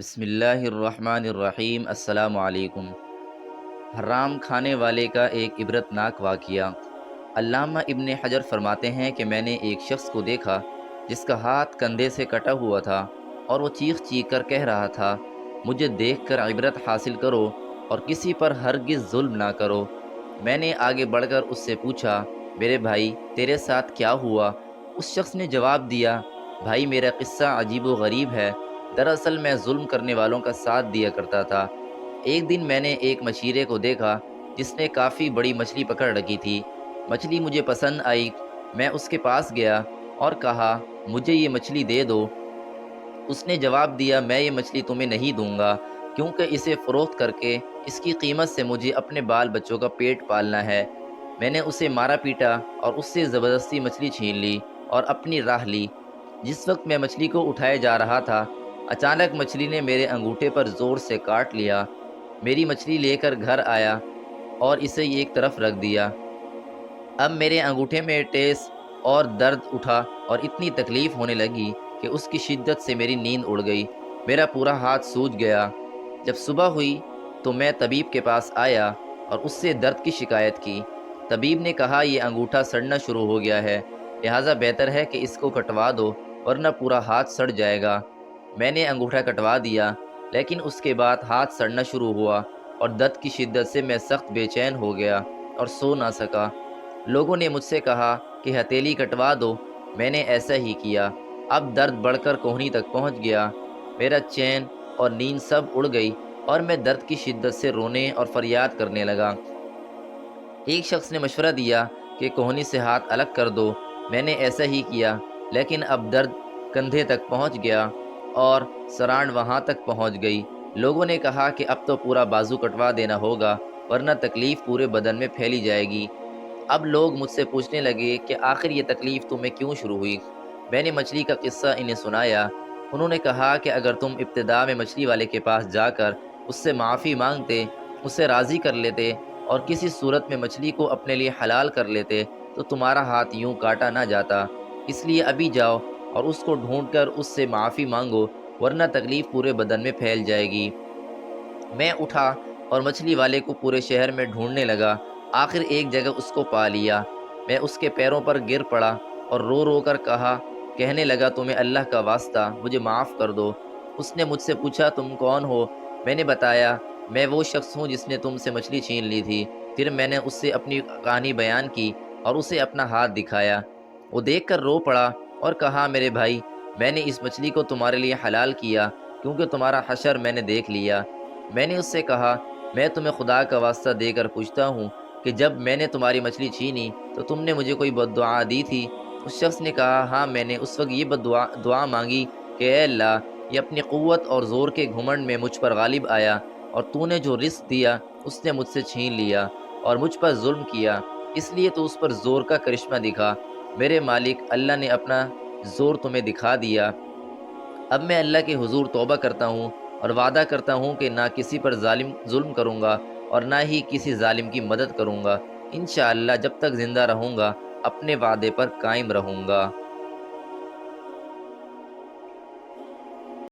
بسم اللہ الرحمن الرحیم۔ السلام علیکم۔ حرام کھانے والے کا ایک عبرت ناک واقعہ۔ علامہ ابن حجر فرماتے ہیں کہ میں نے ایک شخص کو دیکھا جس کا ہاتھ کندھے سے کٹا ہوا تھا اور وہ چیخ چیخ کر کہہ رہا تھا، مجھے دیکھ کر عبرت حاصل کرو اور کسی پر ہرگز ظلم نہ کرو۔ میں نے آگے بڑھ کر اس سے پوچھا، میرے بھائی تیرے ساتھ کیا ہوا؟ اس شخص نے جواب دیا، بھائی میرا قصہ عجیب و غریب ہے۔ دراصل میں ظلم کرنے والوں کا ساتھ دیا کرتا تھا۔ ایک دن میں نے ایک مچھیرے کو دیکھا جس نے کافی بڑی مچھلی پکڑ رکھی تھی۔ مچھلی مجھے پسند آئی۔ میں اس کے پاس گیا اور کہا، مجھے یہ مچھلی دے دو۔ اس نے جواب دیا، میں یہ مچھلی تمہیں نہیں دوں گا کیونکہ اسے فروخت کر کے اس کی قیمت سے مجھے اپنے بال بچوں کا پیٹ پالنا ہے۔ میں نے اسے مارا پیٹا اور اس سے زبردستی مچھلی چھین لی اور اپنی راہ لی۔ جس وقت میں مچھلی کو اٹھائے جا رہا تھا، اچانک مچھلی نے میرے انگوٹھے پر زور سے کاٹ لیا۔ میری مچھلی لے کر گھر آیا اور اسے ایک طرف رکھ دیا۔ اب میرے انگوٹھے میں ٹیس اور درد اٹھا اور اتنی تکلیف ہونے لگی کہ اس کی شدت سے میری نیند اڑ گئی۔ میرا پورا ہاتھ سوج گیا۔ جب صبح ہوئی تو میں طبیب کے پاس آیا اور اس سے درد کی شکایت کی۔ طبیب نے کہا، یہ انگوٹھا سڑنا شروع ہو گیا ہے، لہٰذا بہتر ہے کہ اس کو کٹوا دو ورنہ پورا ہاتھ سڑ جائے گا۔ میں نے انگوٹھا کٹوا دیا، لیکن اس کے بعد ہاتھ سڑنا شروع ہوا اور درد کی شدت سے میں سخت بے چین ہو گیا اور سو نہ سکا۔ لوگوں نے مجھ سے کہا کہ ہتھیلی کٹوا دو۔ میں نے ایسا ہی کیا۔ اب درد بڑھ کر کہنی تک پہنچ گیا۔ میرا چین اور نیند سب اڑ گئی اور میں درد کی شدت سے رونے اور فریاد کرنے لگا۔ ایک شخص نے مشورہ دیا کہ کوہنی سے ہاتھ الگ کر دو۔ میں نے ایسا ہی کیا، لیکن اب درد کندھے تک پہنچ گیا اور سرانڈ وہاں تک پہنچ گئی۔ لوگوں نے کہا کہ اب تو پورا بازو کٹوا دینا ہوگا ورنہ تکلیف پورے بدن میں پھیلی جائے گی۔ اب لوگ مجھ سے پوچھنے لگے کہ آخر یہ تکلیف تمہیں کیوں شروع ہوئی؟ میں نے مچھلی کا قصہ انہیں سنایا۔ انہوں نے کہا کہ اگر تم ابتدا میں مچھلی والے کے پاس جا کر اس سے معافی مانگتے، اسے راضی کر لیتے اور کسی صورت میں مچھلی کو اپنے لیے حلال کر لیتے تو تمہارا ہاتھ یوں کاٹا نہ جاتا۔ اس لیے ابھی جاؤ اور اس کو ڈھونڈ کر اس سے معافی مانگو ورنہ تکلیف پورے بدن میں پھیل جائے گی۔ میں اٹھا اور مچھلی والے کو پورے شہر میں ڈھونڈنے لگا۔ آخر ایک جگہ اس کو پا لیا۔ میں اس کے پیروں پر گر پڑا اور رو رو کر کہنے لگا، تمہیں اللہ کا واسطہ مجھے معاف کر دو۔ اس نے مجھ سے پوچھا، تم کون ہو؟ میں نے بتایا، میں وہ شخص ہوں جس نے تم سے مچھلی چھین لی تھی۔ پھر میں نے اس سے اپنی کہانی بیان کی اور اسے اپنا ہاتھ دکھایا۔ وہ دیکھ کر رو پڑا اور کہا، میرے بھائی میں نے اس مچھلی کو تمہارے لیے حلال کیا کیونکہ تمہارا حشر میں نے دیکھ لیا۔ میں نے اس سے کہا، میں تمہیں خدا کا واسطہ دے کر پوچھتا ہوں کہ جب میں نے تمہاری مچھلی چھینی تو تم نے مجھے کوئی بد دعا دی تھی؟ اس شخص نے کہا، ہاں میں نے اس وقت یہ دعا مانگی کہ اے اللہ، یہ اپنی قوت اور زور کے گھمنڈ میں مجھ پر غالب آیا اور تو نے جو رزق دیا اس نے مجھ سے چھین لیا اور مجھ پر ظلم کیا، اس لیے تو اس پر زور کا کرشمہ دکھا۔ میرے مالک اللہ نے اپنا زور تمہیں دکھا دیا۔ اب میں اللہ کے حضور توبہ کرتا ہوں اور وعدہ کرتا ہوں کہ نہ کسی پر ظلم کروں گا اور نہ ہی کسی ظالم کی مدد کروں گا۔ انشاءاللہ جب تک زندہ رہوں گا اپنے وعدے پر قائم رہوں گا۔